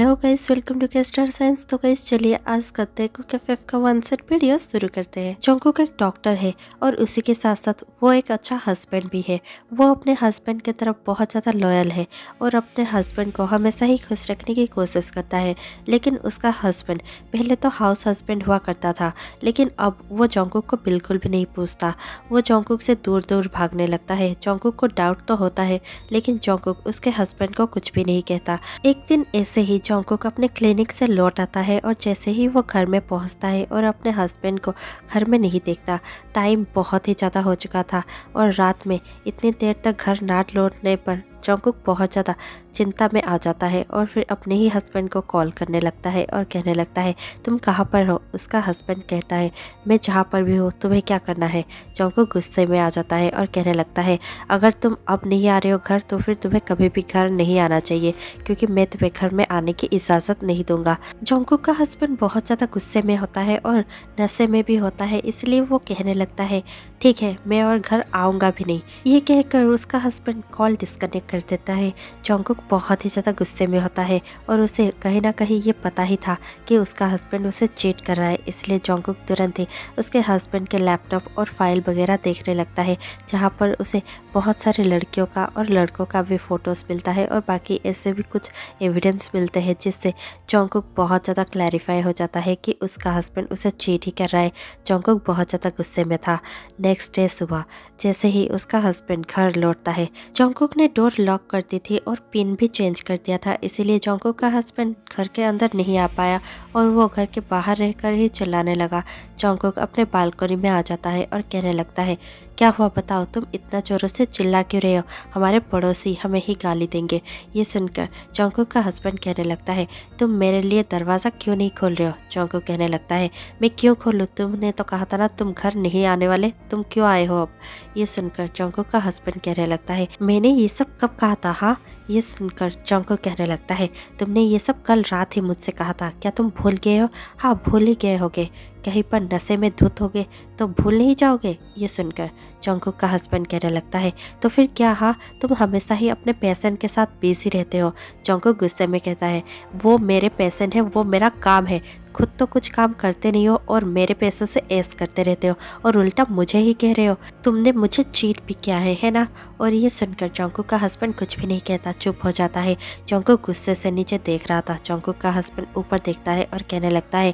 Hello guys, welcome to के star signs. तो guys चलिए आज करते हैं कुक एफएफ का वन सेट वीडियो शुरू करते हैं। जंगकुक एक डॉक्टर है और उसी के साथ साथ वो एक अच्छा हस्बैंड भी है। वो अपने हस्बैंड की तरफ बहुत ज़्यादा लॉयल है और अपने हस्बैंड को हमेशा ही खुश रखने की कोशिश करता है। लेकिन उसका हस्बैंड पहले तो हाउस हस्बैंड हुआ करता था, लेकिन अब वो जंगकुक को बिल्कुल भी नहीं पूछता। वो जंगकुक से दूर दूर भागने लगता है। जंगकुक को डाउट तो होता है, लेकिन जंगकुक उसके हस्बैंड को कुछ भी नहीं कहता। एक दिन ऐसे ही जंगकुक अपने क्लिनिक से लौट आता है और जैसे ही वो घर में पहुंचता है और अपने हस्बैंड को घर में नहीं देखता। टाइम बहुत ही ज़्यादा हो चुका था और रात में इतनी देर तक घर ना लौटने पर जंगकुक बहुत ज़्यादा चिंता में आ जाता है और फिर अपने ही हस्बैंड को कॉल करने लगता है और कहने लगता है, तुम कहाँ पर हो? उसका हस्बैंड कहता है, मैं जहाँ पर भी हूँ, तुम्हें क्या करना है? जंगकुक गुस्से में आ जाता है और कहने लगता है, अगर तुम अब नहीं आ रहे हो घर तो फिर तुम्हें कभी भी घर नहीं आना चाहिए, क्योंकि मैं तुम्हें घर में आने की इजाज़त नहीं दूंगा। जंगकुक का हस्बैंड बहुत ज़्यादा गुस्से में होता है और नशे में भी होता है, इसलिए वो कहने लगता है, ठीक है, मैं और घर आऊँगा भी नहीं। ये कहकर उसका हस्बैंड कॉल डिस्कनेक्ट कर देता है। जंगकुक बहुत ही ज़्यादा गुस्से में होता है और उसे कहीं ना कहीं ये पता ही था कि उसका हस्बैंड उसे चीट कर रहा है, इसलिए जंगकुक तुरंत ही उसके हस्बैंड के लैपटॉप और फाइल वगैरह देखने लगता है, जहाँ पर उसे बहुत सारे लड़कियों का और लड़कों का भी फ़ोटोज़ मिलता है और बाकी ऐसे भी कुछ एविडेंस मिलते हैं, जिससे जंगकुक बहुत ज़्यादा क्लैरिफाई हो जाता है कि उसका हस्बैंड उसे चीट ही कर रहा है। जंगकुक बहुत ज़्यादा गुस्से में था। नेक्स्ट डे सुबह जैसे ही उसका हस्बैंड घर लौटता है, जंगकुक ने डोर लॉक कर दी थी और पिन भी चेंज कर दिया था, इसीलिए जंगकुक का हस्बैंड घर के अंदर नहीं आ पाया और वो घर के बाहर रहकर ही चिल्लाने लगा। जंगकुक अपने बालकनी में आ जाता है और कहने लगता है, क्या हुआ बताओ, तुम इतना जोरों से चिल्ला क्यों रहे हो? हमारे पड़ोसी हमें ही गाली देंगे। ये सुनकर जंगकुक का हस्बैंड कहने लगता है, तुम मेरे लिए दरवाज़ा क्यों नहीं खोल रहे हो? जंगकुक कहने लगता है, मैं क्यों खोलूँ? तुमने तो कहा था ना तुम घर नहीं आने वाले, तुम क्यों आए हो अब? ये सुनकर जंगकुक का हस्बैंड कहने लगता है, मैंने ये सब कब कहा था? हाँ। ये सुनकर जंगकुक कहने लगता है, तुमने ये सब कल रात ही मुझसे कहा था, क्या तुम भूल गए हो? हाँ, भूल ही गए होगे, कहीं पर नशे में धुत होगे तो भूल नहीं जाओगे। ये सुनकर जंगकुक का हस्बैंड कहने लगता है, तो फिर क्या? हाँ, तुम हमेशा ही अपने पेशेंट के साथ बिजी रहते हो। जंगकुक गुस्से में कहता है, वो मेरे पेशेंट है, वो मेरा काम है, खुद तो कुछ काम करते नहीं हो और मेरे पैसों से ऐश करते रहते हो और उल्टा मुझे ही कह रहे हो, तुमने मुझे चीट भी किया है ना? और ये सुनकर जंगकुक का हस्बैंड कुछ भी नहीं कहता, चुप हो जाता है। जंगकुक गुस्से से नीचे देख रहा था। जंगकुक का हस्बैंड ऊपर देखता है और कहने लगता है,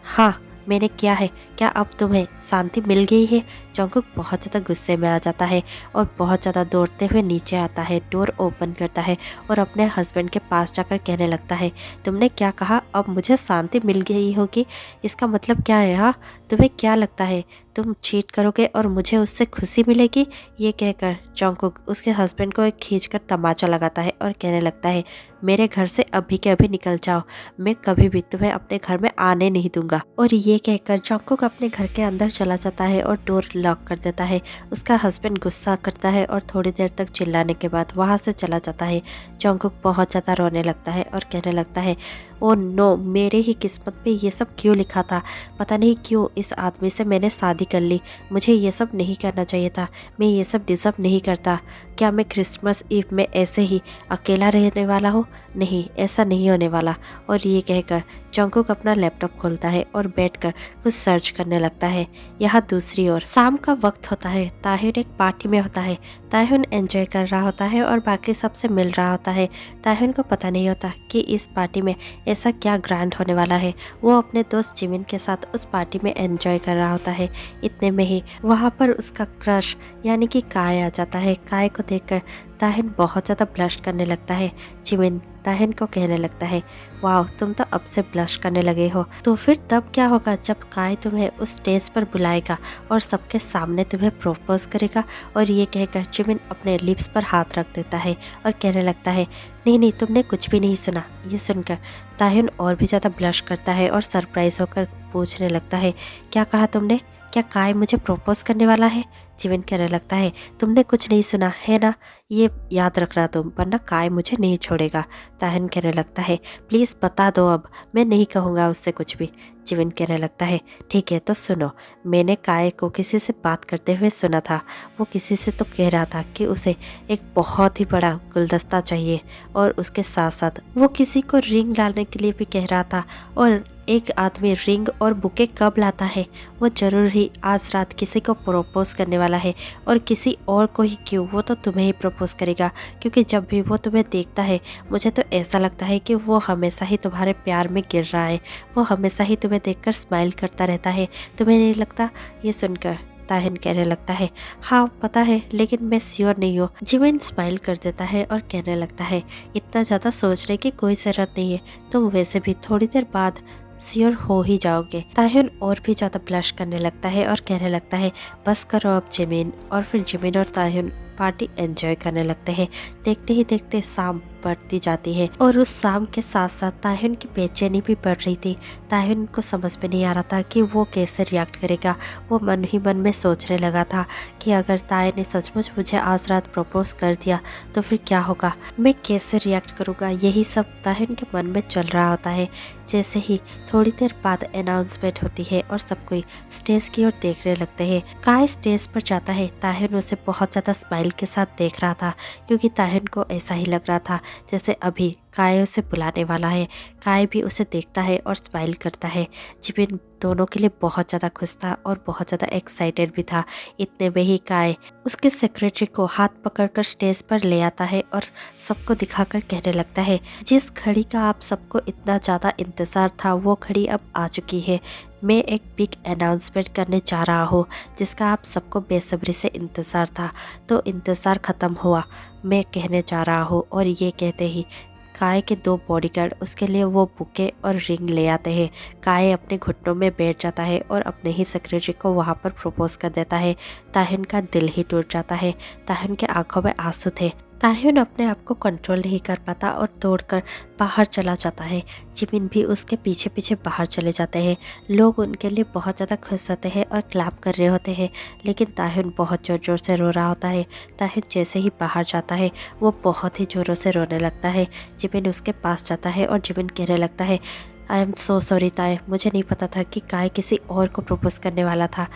हाँ मैंने किया है, क्या अब तुम्हें शांति मिल गई है? जंगकुक बहुत ज़्यादा गुस्से में आ जाता है और बहुत ज़्यादा दौड़ते हुए नीचे आता है, डोर ओपन करता है और अपने हस्बैंड के पास जाकर कहने लगता है, तुमने क्या कहा? अब मुझे शांति मिल गई होगी? इसका मतलब क्या है? हाँ, तुम्हें क्या लगता है तुम चीट करोगे और मुझे उससे खुशी मिलेगी? ये कहकर जंगकुक उसके हस्बैंड को एक खींचकर तमाचा लगाता है और कहने लगता है, मेरे घर से अभी के अभी निकल जाओ, मैं कभी भी तुम्हें अपने घर में आने नहीं दूंगा। और ये कहकर जंगकुक अपने घर के अंदर चला जाता है और डोर लॉक कर देता है। उसका हस्बैंड गुस्सा करता है और थोड़ी देर तक चिल्लाने के बाद वहाँ से चला जाता है। जंगकुक बहुत ज़्यादा रोने लगता है और कहने लगता है, ओ नो, मेरे ही किस्मत पे ये सब क्यों लिखा था? पता नहीं क्यों इस आदमी से मैंने शादी कर ली, मुझे ये सब नहीं करना चाहिए था, मैं ये सब डिज़र्व नहीं करता। क्या मैं क्रिसमस ईव में ऐसे ही अकेला रहने वाला हूँ? नहीं, ऐसा नहीं होने वाला। और ये कहकर जंगकुक अपना लैपटॉप खोलता है और बैठकर कुछ सर्च करने लगता है। यहाँ दूसरी ओर शाम का वक्त होता है। ताह्युन एक पार्टी में होता है। ताह्युन एंजॉय कर रहा होता है और बाकी सबसे मिल रहा होता है। ताह्युन को पता नहीं होता कि इस पार्टी में ऐसा क्या ग्रैंड होने वाला है। वो अपने दोस्त जिमिन के साथ उस पार्टी में एंजॉय कर रहा होता है। इतने में ही वहाँ पर उसका क्रश यानी कि काय आ जाता है। काय को देखकर ताह्युन बहुत ज़्यादा ब्लश करने लगता है। जिमिन ताह्युन को कहने लगता है, वाह, तुम तो अब से ब्लश करने लगे हो। तो फिर तब क्या होगा जब काय तुम्हें उस स्टेज पर बुलाएगा और सबके सामने तुम्हें प्रोपोज करेगा? और ये कहकर जिमिन अपने लिप्स पर हाथ रख देता है और कहने लगता है, नहीं नहीं, तुमने कुछ भी नहीं सुना। ये सुनकर ताह्युन और भी ज़्यादा ब्लश करता है और सरप्राइज होकर पूछने लगता है, क्या कहा तुमने? क्या काय मुझे प्रपोज करने वाला है? जिमिन कहने लगता है, तुमने कुछ नहीं सुना है ना, ये याद रखना तुम, वरना काय मुझे नहीं छोड़ेगा। ताहिन कहने लगता है, प्लीज़ बता दो अब, मैं नहीं कहूँगा उससे कुछ भी। जिमिन कहने लगता है, ठीक है तो सुनो, मैंने काय को किसी से बात करते हुए सुना था। वो किसी से तो कह रहा था कि उसे एक बहुत ही बड़ा गुलदस्ता चाहिए, और उसके साथ साथ वो किसी को रिंग लाने के लिए भी कह रहा था। और एक आदमी रिंग और बुके कब लाता है, वो जरूर ही आज रात किसी को प्रपोज करने वाला है, और किसी और को ही क्यों, वो तो तुम्हें ही प्रपोज करेगा, क्योंकि जब भी वो तुम्हें देखता है मुझे तो ऐसा लगता है कि वो हमेशा ही तुम्हारे प्यार में गिर रहा है, वो हमेशा ही तुम्हें देखकर स्माइल करता रहता है, तुम्हें नहीं लगता? ये सुनकर ताहिन कहने लगता है, हाँ पता है, लेकिन मैं श्योर नहीं हूँ। जिमिन स्माइल कर देता है और कहने लगता है, इतना ज़्यादा सोचने की कोई ज़रूरत नहीं है, तुम वैसे भी थोड़ी देर बाद श्योर हो ही जाओगे। ताहिन और भी ज़्यादा ब्लश करने लगता है और कहने लगता है, बस करो अब जिमिन। और फिर जिमिन और ताहिन पार्टी एंजॉय करने लगते हैं। देखते ही देखते शाम बढ़ती जाती है, और उस शाम के साथ साथ ताहिन की बेचैनी भी बढ़ रही थी। ताहिन को समझ में नहीं आ रहा था कि वो कैसे रिएक्ट करेगा। वो मन ही मन में सोचने लगा था कि अगर ताय ने सचमुच मुझे आज रात प्रपोज कर दिया तो फिर क्या होगा, मैं कैसे रिएक्ट करूँगा, यही सब ताहिन के मन में चल रहा होता है। जैसे ही थोड़ी देर बाद अनाउंसमेंट होती है और सब कोई स्टेज की ओर देखने लगते हैं। काय स्टेज पर जाता है, ताहिन उसे बहुत ज़्यादा स्माइल के साथ देख रहा था, क्योंकि ताहिन को ऐसा ही लग रहा था जैसे अभी काय उसे बुलाने वाला है। काय भी उसे देखता है और स्माइल करता है। जिमिन दोनों के लिए बहुत ज़्यादा खुश था और बहुत ज़्यादा एक्साइटेड भी था। इतने में ही काय उसके सेक्रेटरी को हाथ पकड़कर स्टेज पर ले आता है और सबको दिखाकर कहने लगता है, जिस घड़ी का आप सबको इतना ज़्यादा इंतज़ार था वो घड़ी अब आ चुकी है। मैं एक बिग अनाउंसमेंट करने जा रहा हूँ जिसका आप सबको बेसब्री से इंतज़ार था, तो इंतज़ार ख़त्म हुआ, मैं कहने जा रहा हूँ। और ये कहते ही काय के दो बॉडीगार्ड उसके लिए वो बुके और रिंग ले आते हैं। काय अपने घुटनों में बैठ जाता है और अपने ही सेक्रेटरी को वहाँ पर प्रपोज कर देता है। ताहिन का दिल ही टूट जाता है। ताहिन के आंखों में आंसू थे। ताहिन अपने आप को कंट्रोल नहीं कर पाता और दौड़कर बाहर चला जाता है। जिमिन भी उसके पीछे पीछे बाहर चले जाते हैं। लोग उनके लिए बहुत ज़्यादा खुश होते हैं और क्लैप कर रहे होते हैं, लेकिन ताहिन बहुत ज़ोर ज़ोर से रो रहा होता है। ताहिन जैसे ही बाहर जाता है वो बहुत ही ज़ोरों से रोने लगता है। जिमिन उसके पास जाता है और जिमिन कहने लगता है, आई एम सो सॉरी ताय, मुझे नहीं पता था कि काय किसी और को प्रपोज करने वाला था।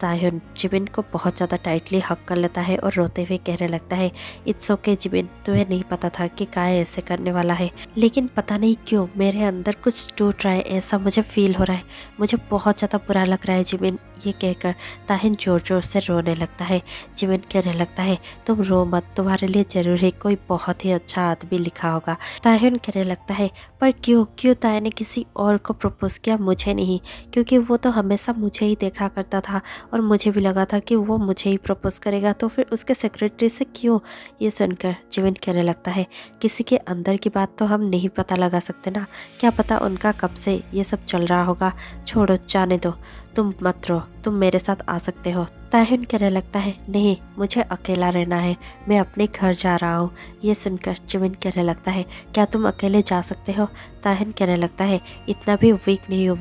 ताहिन जिमिन को बहुत ज़्यादा टाइटली हक कर लेता है और रोते हुए कहने लगता है, इट्स ओके जिमिन, तुम्हें नहीं पता था कि काय ऐसे करने वाला है, लेकिन पता नहीं क्यों मेरे अंदर कुछ टूट रहा है, ऐसा मुझे फील हो रहा है, मुझे बहुत ज़्यादा बुरा लग रहा है जिमिन। ये कहकर ताहिन जोर जोर से रोने लगता है। जिमिन कहने लगता है, तुम रो मत, तुम्हारे लिए जरूर ही कोई बहुत ही अच्छा आदमी लिखा होगा। ताहिन कहने लगता है, पर क्यों क्यों ताय ने किसी और को प्रपोज किया, मुझे नहीं, क्योंकि वो तो हमेशा मुझे ही देखा करता था और मुझे भी लगा था कि वो मुझे ही प्रपोज करेगा, तो फिर उसके सेक्रेटरी से क्यों। ये सुनकर जिमिन कहने लगता है, किसी के अंदर की बात तो हम नहीं पता लगा सकते ना, क्या पता उनका कब से ये सब चल रहा होगा, छोड़ो जाने दो, तुम मत रो, तुम मेरे साथ आ सकते हो। ताहिन कहने लगता है, नहीं मुझे अकेला रहना है, मैं अपने घर जा रहा हूँ। ये सुनकर जिमिन कहने लगता है, क्या तुम अकेले जा सकते हो? ताहिन कहने लगता है, इतना भी वीक नहीं हूँ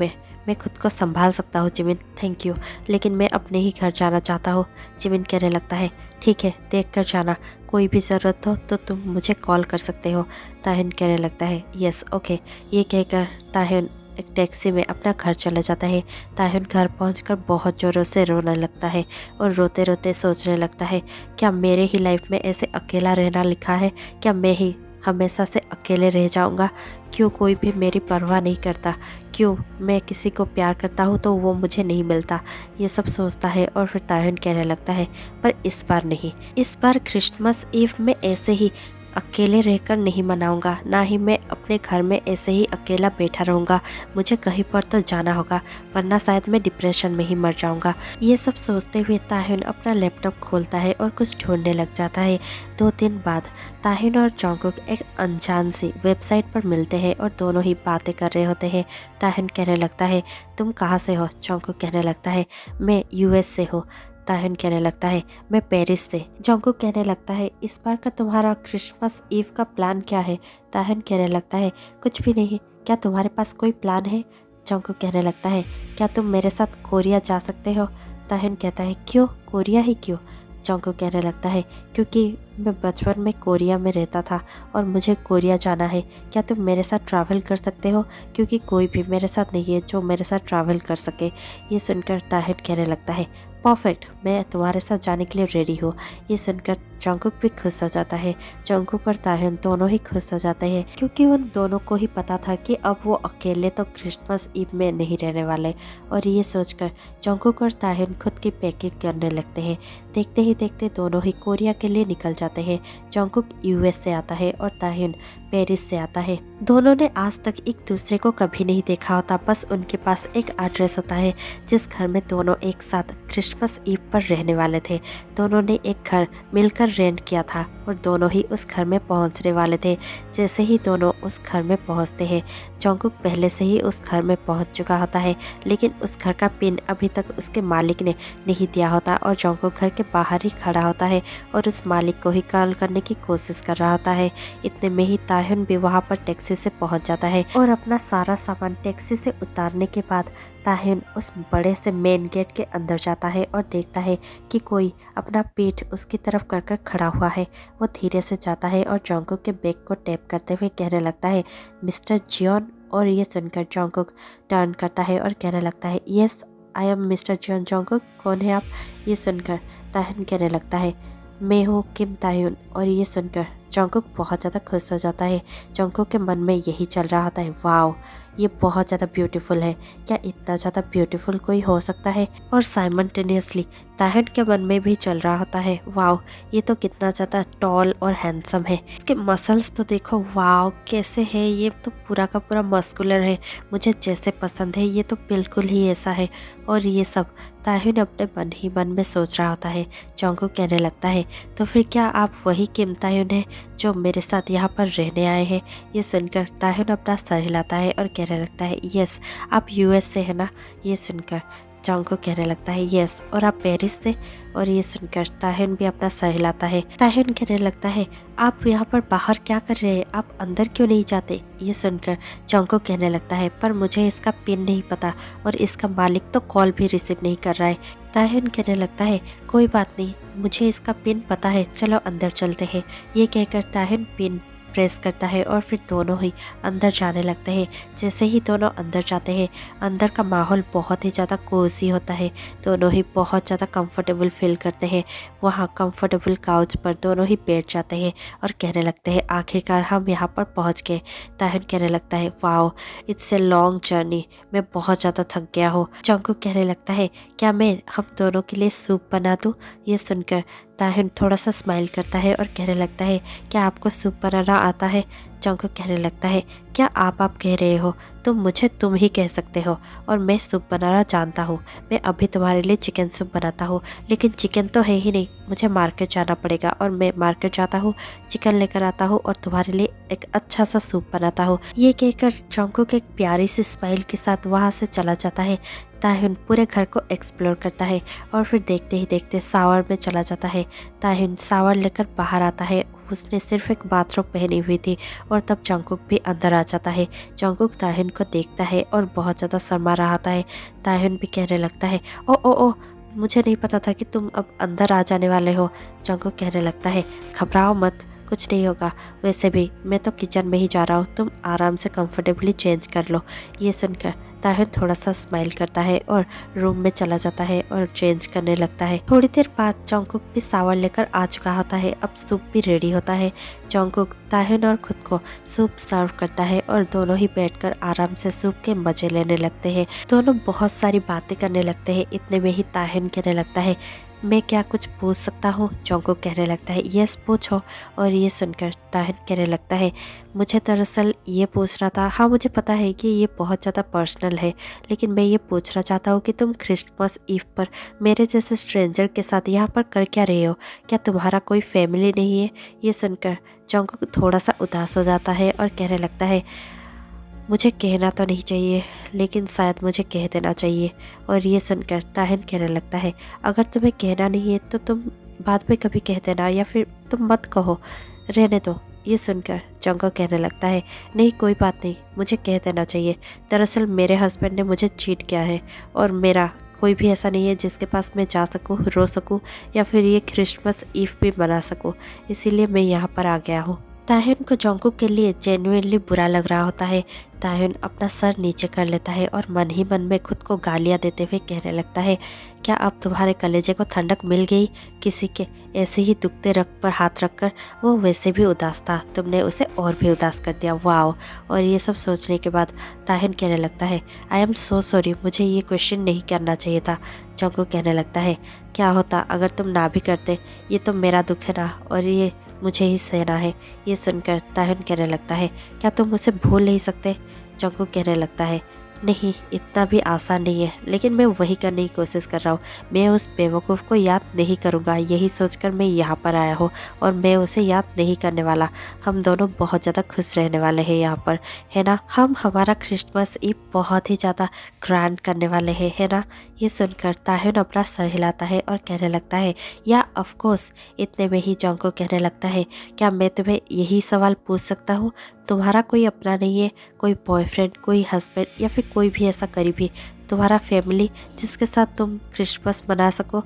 मैं खुद को संभाल सकता हूँ जिमिन, थैंक यू, लेकिन मैं अपने ही घर जाना चाहता हूँ। जिमिन कहने लगता है, ठीक है देख कर जाना, कोई भी ज़रूरत हो तो तुम मुझे कॉल कर सकते हो। ताहिन कहने लगता है, यस ओके। ये कहकर ताहिन एक टैक्सी में अपना घर चला जाता है। ताहिन घर पहुंचकर बहुत ज़ोरों से रोने लगता है और रोते रोते सोचने लगता है, क्या मेरे ही लाइफ में ऐसे अकेला रहना लिखा है, क्या मैं ही हमेशा से अकेले रह जाऊंगा, क्यों कोई भी मेरी परवाह नहीं करता, क्यों मैं किसी को प्यार करता हूँ तो वो मुझे नहीं मिलता। ये सब सोचता है और फिर ताहिन कहने लगता है, पर इस बार नहीं, इस बार क्रिसमस ईव में ऐसे ही अकेले रहकर नहीं मनाऊंगा, ना ही मैं अपने घर में ऐसे ही अकेला बैठा रहूंगा, मुझे कहीं पर तो जाना होगा, वरना शायद मैं डिप्रेशन में ही मर जाऊंगा। ये सब सोचते हुए ताहिन अपना लैपटॉप खोलता है और कुछ ढूंढने लग जाता है। 2 दिन बाद ताहिन और जंगकुक एक अनजान सी वेबसाइट पर मिलते हैं और दोनों ही बातें कर रहे होते हैं। ताहिन कहने लगता है, तुम कहाँ से हो? जंगकुक कहने लगता है, मैं यूएस से हूँ। ताहिन कहने लगता है, मैं पेरिस से। जंगकुक कहने लगता है, इस बार का तुम्हारा क्रिसमस ईव का प्लान क्या है? ताहिन कहने लगता है, कुछ भी नहीं, क्या तुम्हारे पास कोई प्लान है? जंगकुक कहने लगता है, क्या तुम मेरे साथ कोरिया जा सकते हो? ताहिन कहता है क्यों, कोरिया ही क्यों? जंगकुक कहने लगता है क्योंकि मैं बचपन में कोरिया में रहता था और मुझे कोरिया जाना है, क्या तुम मेरे साथ ट्रैवल कर सकते हो? क्योंकि कोई भी मेरे साथ नहीं है जो मेरे साथ ट्रैवल कर सके। ये सुनकर ताहिन कहने लगता है परफेक्ट, मैं तुम्हारे साथ जाने के लिए रेडी हूँ। ये सुनकर जंगकुक भी खुश हो जाता है। जंगकुक और ताहिन दोनों ही खुश हो जाते हैं क्योंकि उन दोनों को ही पता था कि अब वो अकेले तो क्रिसमस ईव में नहीं रहने वाले। और ये सोचकर जंगकुक और ताहिन खुद की पैकिंग करने लगते हैं। देखते ही देखते दोनों ही कोरिया के लिए निकल जाते हैं। जंगकुक यूएस से आता है और ताहिन पेरिस से आता है। दोनों ने आज तक एक दूसरे को कभी नहीं देखा होता, बस उनके पास एक एड्रेस होता है जिस घर में दोनों एक साथ क्रिसमस ईव पर रहने वाले थे। दोनों ने एक घर मिलकर रेंट किया था और दोनों ही उस घर में पहुंचने वाले थे। जैसे ही दोनों उस घर में पहुंचते हैं, जंगकुक पहले से ही उस घर में पहुंच चुका होता है, लेकिन उस घर का पिन अभी तक उसके मालिक ने नहीं दिया होता और जंगकुक घर के बाहर ही खड़ा होता है और उस मालिक को ही कॉल करने की कोशिश कर रहा होता है। इतने में ही ताहिन भी वहां पर टैक्सी से पहुंच जाता है और अपना सारा सामान टैक्सी से उतारने के बाद ताहिन उस बड़े से मेन गेट के अंदर जाता है और देखता है कि कोई अपना पीठ उसकी तरफ कर खड़ा हुआ है। वो धीरे से जाता है और जंगकुक के बैग को टैप करते हुए कहने लगता है मिस्टर जियोन। और ये सुनकर जंगकुक टर्न करता है और कहने लगता है yes I am mister Jeon Jungkook, कौन है आप? ये सुनकर ताहिन कहने लगता है मैं हूँ किम ताह्यून। और ये सुनकर जंगकुक बहुत ज़्यादा खुश हो जाता है। जंगकुक के मन में यही चल रहा होता है वाओ, ये बहुत ज़्यादा ब्यूटीफुल है, क्या इतना ज़्यादा ब्यूटीफुल कोई हो सकता है? और साइमल्टेनियसली ताहिन के मन में भी चल रहा होता है वाओ, ये तो कितना ज़्यादा टॉल और हैंडसम है, इसके मसल्स तो देखो वाओ कैसे है, ये तो पूरा का पूरा मस्कुलर है, मुझे जैसे पसंद है ये तो बिल्कुल ही ऐसा है। और ये सब ताहिन अपने मन ही मन में सोच रहा होता है। जंगकुक कहने लगता है तो फिर क्या आप वही किम ताह्यून हैं जो मेरे साथ यहाँ पर रहने आए हैं? ये सुनकर ताहिन अपना सर हिलाता है और कहने लगता है यस आप यूएस से है ना? ये सुनकर जंगकुक कहने लगता है यस, और आप पेरिस से? और ये सुनकर ताहिन भी अपना सर हिलाता है। ताहिन कहने लगता है आप यहाँ पर बाहर क्या कर रहे हैं, आप अंदर क्यों नहीं जाते? ये सुनकर जंगकुक कहने लगता है पर मुझे इसका पिन नहीं पता और इसका मालिक तो कॉल भी रिसीव नहीं कर रहा है। ताहिन कहने लगता है कोई बात नहीं, मुझे इसका पिन पता है, चलो अंदर चलते हैं। ये कहकर ताहिन पिन प्रेस करता है और फिर दोनों ही अंदर जाने लगते हैं। जैसे ही दोनों अंदर जाते हैं, अंदर का माहौल बहुत ही ज़्यादा कोजी होता है। दोनों ही बहुत ज़्यादा कंफर्टेबल फील करते हैं। वहाँ कंफर्टेबल काउच पर दोनों ही बैठ जाते हैं और कहने लगते हैं आखिरकार हम यहाँ पर पहुँच गए। ताहिन कहने लगता है wow it's a long journey, मैं बहुत ज़्यादा थक गया हूँ। जंगकुक कहने लगता है क्या मैं हम दोनों के लिए सूप बना दूँ? ये सुनकर ताहिन थोड़ा सा स्माइल करता है और कहने लगता है क्या आपको सूप बनाना आता है? जंगकुक कहने लगता है क्या आप कह रहे हो? तुम मुझे तुम ही कह सकते हो और मैं सूप बनाना जानता हूँ। मैं अभी तुम्हारे लिए चिकन सूप बनाता हूँ, लेकिन चिकन तो है ही नहीं, मुझे मार्केट जाना पड़ेगा और मैं मार्केट जाता हूँ, चिकन लेकर आता हूँ और तुम्हारे लिए एक अच्छा सा सूप बनाता हूँ। ये कहकर जंगकुक एक प्यारी सी स्माइल के साथ वहाँ से चला जाता है। ताहिन पूरे घर को एक्सप्लोर करता है और फिर देखते ही देखते शावर में चला जाता है। ताहिन शावर लेकर बाहर आता है, उसने सिर्फ एक बाथरोब पहनी हुई थी और तब जंगकुक भी अंदर आ जाता है। जंगकुक ताहिन को देखता है और बहुत ज़्यादा शर्मा रहा होता है। ताहिन भी कहने लगता है ओ ओ ओ मुझे नहीं पता था कि तुम अब अंदर आ जाने वाले हो। जंगकुक कहने लगता है घबराओ मत, कुछ नहीं होगा, वैसे भी मैं तो किचन में ही जा रहा हूँ, तुम आराम से कंफर्टेबली चेंज कर लो। ये सुनकर ताहिन थोड़ा सा स्माइल करता है और रूम में चला जाता है और चेंज करने लगता है। थोड़ी देर बाद जंगकुक भी शावर लेकर आ चुका होता है, अब सूप भी रेडी होता है। जंगकुक ताहिन और खुद को सूप सर्व करता है और दोनों ही बैठकर आराम से सूप के मजे लेने लगते हैं। दोनों बहुत सारी बातें करने लगते हैं। इतने में ही ताहिन कहने लगता है मैं क्या कुछ पूछ सकता हूँ? जंगकुक कहने लगता है यस पूछो। और ये सुनकर ताहिन कहने लगता है मुझे दरअसल ये पूछना था, हाँ मुझे पता है कि ये बहुत ज़्यादा पर्सनल है, लेकिन मैं ये पूछना चाहता हूँ कि तुम क्रिसमस ईव पर मेरे जैसे स्ट्रेंजर के साथ यहाँ पर कर क्या रहे हो? क्या तुम्हारा कोई फैमिली नहीं है? ये सुनकर जंगकुक थोड़ा सा उदास हो जाता है और कहने लगता है मुझे कहना तो नहीं चाहिए, लेकिन शायद मुझे कह देना चाहिए। और ये सुनकर ताहिन कहने लगता है अगर तुम्हें कहना नहीं है तो तुम बाद में कभी कह देना, या फिर तुम मत कहो, रहने दो। ये सुनकर जंगकुक कहने लगता है नहीं कोई बात नहीं, मुझे कह देना चाहिए। दरअसल मेरे हस्बैंड ने मुझे चीट किया है और मेरा कोई भी ऐसा नहीं है जिसके पास मैं जा सकूं, रो सकूं या फिर ये क्रिसमस ईव भी मना सकूं, इसीलिए मैं यहाँ पर आ गया हूँ। ताह्युन को जोंगकुक के लिए जेन्युइनली बुरा लग रहा होता है। ताह्युन अपना सर नीचे कर लेता है और मन ही मन में खुद को गालियाँ देते हुए कहने लगता है, क्या अब तुम्हारे कलेजे को ठंडक मिल गई? किसी के ऐसे ही दुखते रग पर हाथ रखकर, वो वैसे भी उदास था, तुमने उसे और भी उदास कर दिया, वाओ। और ये सब सोचने के बाद ताह्युन कहने लगता है, आई एम सो सॉरी, मुझे ये क्वेश्चन नहीं करना चाहिए था। जोंगकुक कहने लगता है, क्या होता अगर तुम ना भी करते, ये तो मेरा दुख है ना, और ये मुझे ही सहना है। ये सुनकर ताह्युन कहने लगता है, क्या तुम उसे भूल नहीं सकते? जोंगकुक कहने लगता है, नहीं, इतना भी आसान नहीं है, लेकिन मैं वही करने की कोशिश कर रहा हूँ। मैं उस बेवकूफ़ को याद नहीं करूँगा, यही सोचकर मैं यहाँ पर आया हूँ, और मैं उसे याद नहीं करने वाला। हम दोनों बहुत ज़्यादा खुश रहने वाले हैं यहाँ पर, है ना? हम हमारा क्रिसमस ईव बहुत ही ज़्यादा ग्रैंड करने वाले हैं, है ना? ये सुनकर ताह्युन अपना सर हिलाता है और कहने लगता है, या ऑफ कोर्स। इतने में ही जोंगकुक कहने लगता है, क्या मैं तुम्हें यही सवाल पूछ सकता हूँ? तुम्हारा कोई अपना नहीं है, कोई बॉयफ्रेंड, कोई हस्बैंड या फिर कोई भी ऐसा करीबी, तुम्हारा फैमिली जिसके साथ तुम क्रिसमस मना सको?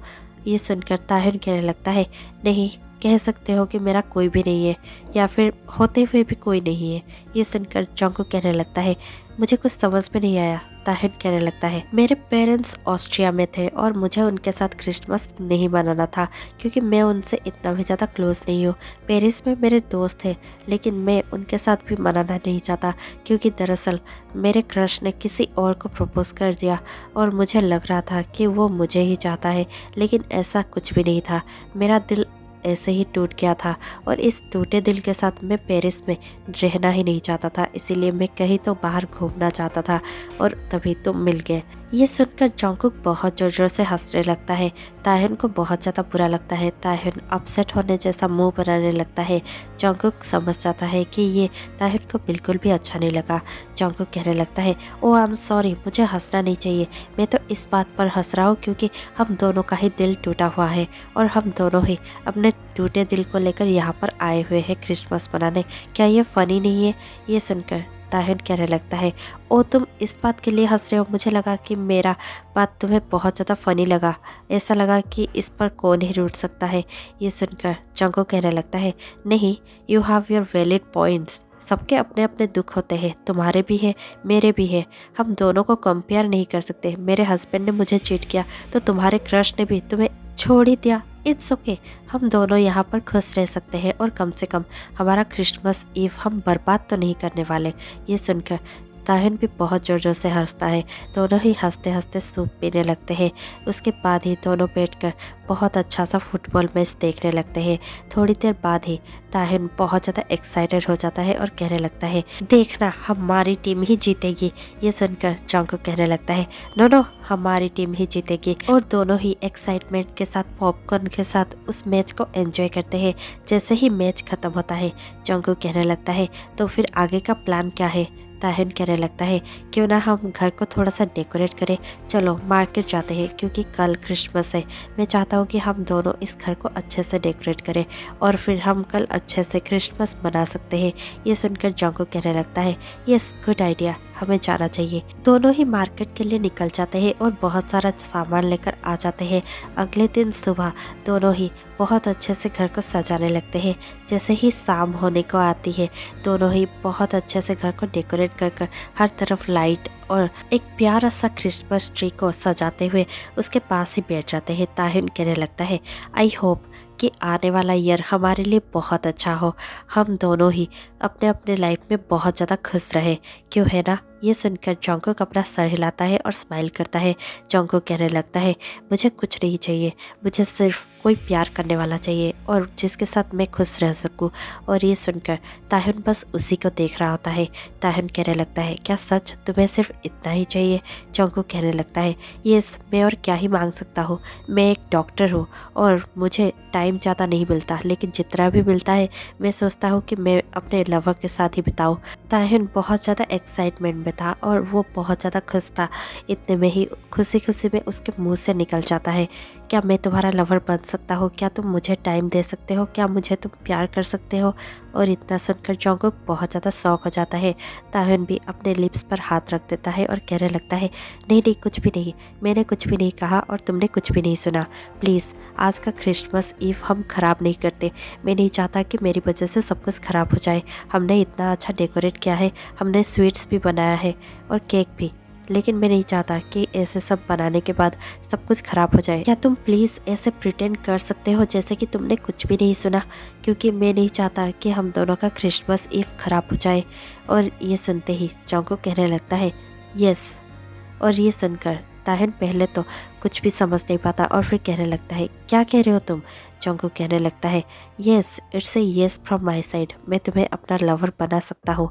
ये सुनकर ताह्युन कहने लगता है, नहीं, कह सकते हो कि मेरा कोई भी नहीं है, या फिर होते हुए भी कोई नहीं है। ये सुनकर जोंगकुक कहने लगता है, मुझे कुछ समझ में नहीं आया। ताह्युन कहने लगता है, मेरे पेरेंट्स ऑस्ट्रिया में थे और मुझे उनके साथ क्रिसमस नहीं मनाना था, क्योंकि मैं उनसे इतना भी ज़्यादा क्लोज नहीं हूँ। पेरिस में मेरे दोस्त थे, लेकिन मैं उनके साथ भी मनाना नहीं चाहता, क्योंकि दरअसल मेरे क्रश ने किसी और को प्रपोज कर दिया और मुझे लग रहा था कि वो मुझे ही चाहता है, लेकिन ऐसा कुछ भी नहीं था। मेरा दिल ऐसे ही टूट गया था, और इस टूटे दिल के साथ मैं पेरिस में रहना ही नहीं चाहता था, इसीलिए मैं कहीं तो बाहर घूमना चाहता था, और तभी तुम मिल गए। ये सुनकर जोंगकुक बहुत जोर जोर से हंसने लगता है। ताह्युन को बहुत ज़्यादा बुरा लगता है। ताह्युन अपसेट होने जैसा मुंह बनाने लगता है। जोंगकुक समझ जाता है कि ये ताह्युन को बिल्कुल भी अच्छा नहीं लगा। जोंगकुक कहने लगता है, ओ आई एम सॉरी, मुझे हंसना नहीं चाहिए। मैं तो इस बात पर हंस रहा हूँ क्योंकि हम दोनों का ही दिल टूटा हुआ है, और हम दोनों ही अपने टूटे दिल को लेकर यहाँ पर आए हुए हैं क्रिसमस मनाने। क्या ये फ़नी नहीं है? ये सुनकर ताह्युन कहने लगता है, ओ तुम इस बात के लिए हंस रहे हो? मुझे लगा कि मेरा बात तुम्हें बहुत ज़्यादा फ़नी लगा, ऐसा लगा कि इस पर कौन ही रूठ सकता है। ये सुनकर जोंगकुक कहने लगता है, नहीं, you have your valid points. सबके अपने अपने दुख होते हैं, तुम्हारे भी है, मेरे भी है। हम दोनों को कंपेयर नहीं कर सकते। मेरे हस्बैंड ने मुझे चीट किया तो तुम्हारे क्रश ने भी तुम्हें छोड़ ही दिया। इट्स ओके, हम दोनों यहाँ पर खुश रह सकते हैं, और कम से कम हमारा क्रिसमस ईव हम बर्बाद तो नहीं करने वाले। ये सुनकर ताह्युन भी बहुत जोर जोर से हंसता है। दोनों ही हंसते हंसते सूप पीने लगते हैं। उसके बाद ही दोनों बैठकर बहुत अच्छा सा फुटबॉल मैच देखने लगते हैं। थोड़ी देर बाद ही ताह्युन बहुत ज़्यादा एक्साइटेड हो जाता है और कहने लगता है, देखना, हमारी टीम ही जीतेगी। ये सुनकर जोंगकुक कहने लगता है, नो नो, हमारी टीम ही जीतेगी। और दोनों ही एक्साइटमेंट के साथ पॉपकॉर्न के साथ उस मैच को एंजॉय करते हैं। जैसे ही मैच खत्म होता है, जोंगकुक कहने लगता है, तो फिर आगे का प्लान क्या है? ताह्युन कहने लगता है, क्यों ना हम घर को थोड़ा सा डेकोरेट करें। चलो मार्केट जाते हैं, क्योंकि कल क्रिसमस है। मैं चाहता हूँ कि हम दोनों इस घर को अच्छे से डेकोरेट करें, और फिर हम कल अच्छे से क्रिसमस मना सकते हैं। ये सुनकर जोंगकुक कहने लगता है, यस, गुड आइडिया, हमें जाना चाहिए। दोनों ही मार्केट के लिए निकल जाते हैं और बहुत सारा सामान लेकर आ जाते हैं। अगले दिन सुबह दोनों ही बहुत अच्छे से घर को सजाने लगते हैं। जैसे ही शाम होने को आती है, दोनों ही बहुत अच्छे से घर को डेकोरेट कर कर हर तरफ लाइट और एक प्यारा सा क्रिसमस ट्री को सजाते हुए उसके पास ही बैठ जाते हैं। ताह्युन कहने लगता है, आई होप कि आने वाला ईयर हमारे लिए बहुत अच्छा हो। हम दोनों ही अपने अपने लाइफ में बहुत ज़्यादा खुश रहे, क्यों, है ना? ये सुनकर जोंगकुक अपना सर हिलाता है और स्माइल करता है। जोंगकुक कहने लगता है, मुझे कुछ नहीं चाहिए, मुझे सिर्फ कोई प्यार करने वाला चाहिए और जिसके साथ मैं खुश रह सकूं। और ये सुनकर ताह्युन बस उसी को देख रहा होता है। ताह्युन कहने लगता है, क्या सच तुम्हें सिर्फ इतना ही चाहिए? जोंगकुक कहने लगता है, यस, मैं और क्या ही मांग सकता हूँ। मैं एक डॉक्टर हूँ और मुझे टाइम ज़्यादा नहीं मिलता, लेकिन जितना भी मिलता है मैं सोचता हूँ कि मैं अपने लवर के साथ ही बिताऊँ। ताह्युन बहुत ज़्यादा एक्साइटमेंट में था और वो बहुत ज़्यादा खुश था। इतने में ही खुशी खुशी में उसके मुंह से निकल जाता है, क्या मैं तुम्हारा लवर बन सकता हूँ? क्या तुम मुझे टाइम दे सकते हो? क्या मुझे तुम प्यार कर सकते हो? और इतना सुनकर जॉन्गकुक बहुत ज़्यादा शॉक हो जाता है। ताह्युन भी अपने लिप्स पर हाथ रख देता है और कहने लगता है, नहीं नहीं, कुछ भी नहीं, मैंने कुछ भी नहीं कहा और तुमने कुछ भी नहीं सुना। प्लीज़ आज का क्रिसमस ईव हम ख़राब नहीं करते। मैं नहीं चाहता कि मेरी वजह से सब कुछ ख़राब हो जाए। हमने इतना अच्छा डेकोरेट किया है, हमने स्वीट्स भी बनाया है और केक भी, लेकिन मैं नहीं चाहता कि ऐसे सब बनाने के बाद सब कुछ ख़राब हो जाए। क्या तुम प्लीज़ ऐसे प्रिटेंड कर सकते हो जैसे कि तुमने कुछ भी नहीं सुना, क्योंकि मैं नहीं चाहता कि हम दोनों का क्रिसमस ईव ख़राब हो जाए। और ये सुनते ही जॉन्गकुक कहने लगता है, यस। और ये सुनकर ताह्युन पहले तो कुछ भी समझ नहीं पाता और फिर कहने लगता है, क्या कह रहे हो तुम? जॉन्गकुक कहने लगता है, yes, it's a yes from my side. मैं तुम्हें अपना लवर बना सकता हूँ।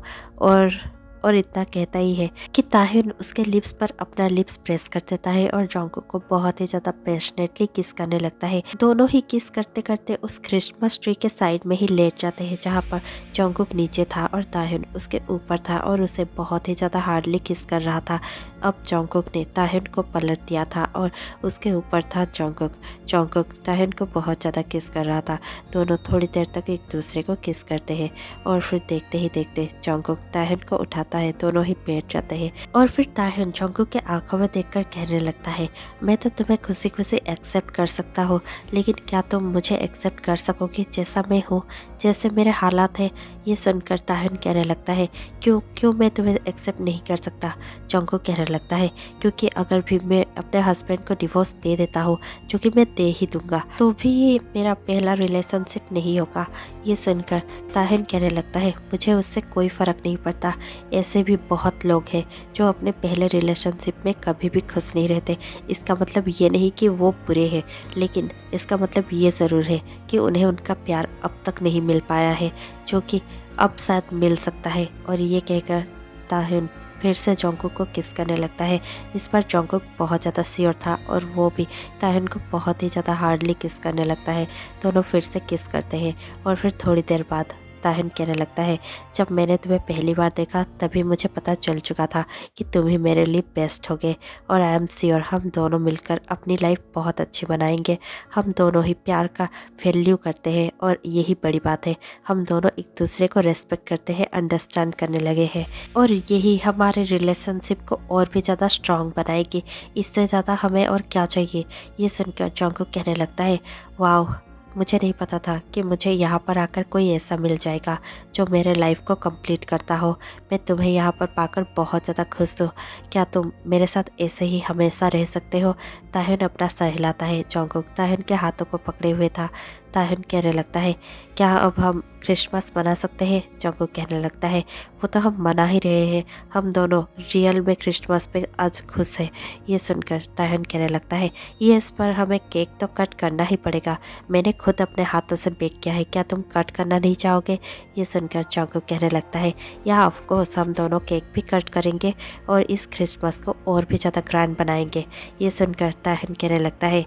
और इतना कहता ही है कि ताह्युन उसके लिप्स पर अपना लिप्स प्रेस कर देता है और जॉन्गकुक को बहुत ही ज़्यादा पैशनेटली किस करने लगता है। दोनों ही किस करते करते उस क्रिसमस ट्री के साइड में ही लेट जाते हैं, जहाँ पर जॉन्गकुक नीचे था और ताह्युन उसके ऊपर था और उसे बहुत ही ज़्यादा हार्डली किस कर रहा था। अब जॉन्गकुक ने ताह्युन को पलट दिया था और उसके ऊपर था जॉन्गकुक। जॉन्गकुक ताह्युन को बहुत ज़्यादा किस कर रहा था। दोनों थोड़ी देर तक एक दूसरे को किस करते हैं और फिर देखते ही देखते जॉन्गकुक ताह्युन को उठाता है। दोनों ही बैठ जाते हैं और फिर ताह्युन जॉन्गकुक के आंखों में देखकर कहने लगता है, मैं तो तुम्हें खुशी खुशी एक्सेप्ट कर सकता हूँ, लेकिन क्या तुम मुझे एक्सेप्ट कर सकोगे जैसा मैं हूँ, जैसे मेरे हालात हैं? ये सुनकर ताह्युन कहने लगता है, क्यों क्यों मैं तुम्हें एक्सेप्ट नहीं कर सकता? जॉन्गकुक कहने लगता है, क्योंकि अगर भी मैं अपने हस्बैंड को डिवोर्स दे देता हूँ, जो कि मैं दे ही दूंगा, तो भी ये मेरा पहला रिलेशनशिप नहीं होगा। ये सुनकर ताह्युन कहने लगता है, मुझे उससे कोई फ़र्क नहीं पड़ता। ऐसे भी बहुत लोग हैं जो अपने पहले रिलेशनशिप में कभी भी खुश नहीं रहते। इसका मतलब ये नहीं कि वो बुरे हैं, लेकिन इसका मतलब ये ज़रूर है कि उन्हें उनका प्यार अब तक नहीं मिल पाया है, जो कि अब शायद मिल सकता है। और ये कहकर ताह्युन फिर से जॉन्गकुक को किस करने लगता है। इस बार जॉन्गकुक बहुत ज़्यादा श्योर था और वो भी ताह्युन को बहुत ही ज़्यादा हार्डली किस करने लगता है। दोनों फिर से किस करते हैं और फिर थोड़ी देर बाद ताह्युन कहने लगता है, जब मैंने तुम्हें पहली बार देखा तभी मुझे पता चल चुका था कि तुम ही मेरे लिए बेस्ट होगे और आई एम श्योर हम दोनों मिलकर अपनी लाइफ बहुत अच्छी बनाएंगे। हम दोनों ही प्यार का वैल्यू करते हैं और यही बड़ी बात है। हम दोनों एक दूसरे को रेस्पेक्ट करते हैं, अंडरस्टैंड करने लगे हैं और यही हमारे रिलेशनशिप को और भी ज़्यादा स्ट्रॉन्ग बनाएगी। इससे ज़्यादा हमें और क्या चाहिए? ये सुनकर जॉन्गकुक कहने लगता है, वाह, मुझे नहीं पता था कि मुझे यहाँ पर आकर कोई ऐसा मिल जाएगा जो मेरे लाइफ को कंप्लीट करता हो। मैं तुम्हें यहाँ पर पाकर बहुत ज़्यादा खुश हूँ। क्या तुम मेरे साथ ऐसे ही हमेशा रह सकते हो? ताह्युन अपना सर हिलाता है। जॉन्गकुक ताह्युन के हाथों को पकड़े हुए था। ताह्युन कहने लगता है, क्या अब हम क्रिसमस मना सकते हैं? जॉन्गकुक कहने लगता है, वो तो हम मना ही रहे हैं। हम दोनों रियल में क्रिसमस पे आज खुश हैं। ये सुनकर ताह्युन कहने लगता है, ये इस पर हमें केक तो कट करना ही पड़ेगा। मैंने खुद अपने हाथों से बेक किया है, क्या तुम कट करना नहीं चाहोगे? ये सुनकर जॉन्गकुक कहने लगता है, या ऑफ कोर्स हम दोनों केक भी कट करेंगे और इस क्रिसमस को और भी ज़्यादा ग्रैंड बनाएंगे। ये सुनकर ताह्युन कहने लगता है,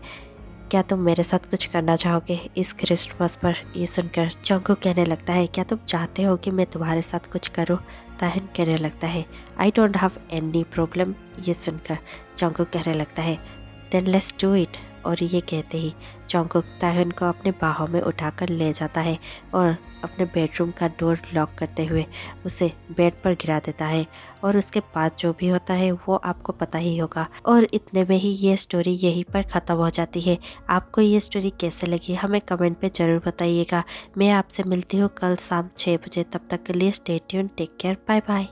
क्या तुम मेरे साथ कुछ करना चाहोगे इस क्रिसमस पर? ये सुनकर जॉन्गकुक कहने लगता है, क्या तुम चाहते हो कि मैं तुम्हारे साथ कुछ करूं? ताह्युन कहने लगता है, I don't have any problem. ये सुनकर जॉन्गकुक कहने लगता है, देन लेट्स डू इट। और ये कहते ही जॉन्गकुक ताह्युन को अपने बाहों में उठाकर ले जाता है और अपने बेडरूम का डोर लॉक करते हुए उसे बेड पर गिरा देता है। और उसके बाद जो भी होता है वो आपको पता ही होगा। और इतने में ही ये स्टोरी यहीं पर ख़त्म हो जाती है। आपको ये स्टोरी कैसे लगी हमें कमेंट पे ज़रूर बताइएगा। मैं आपसे मिलती हूँ कल शाम 6 बजे। तब तक के लिए stay tune, take care, bye bye.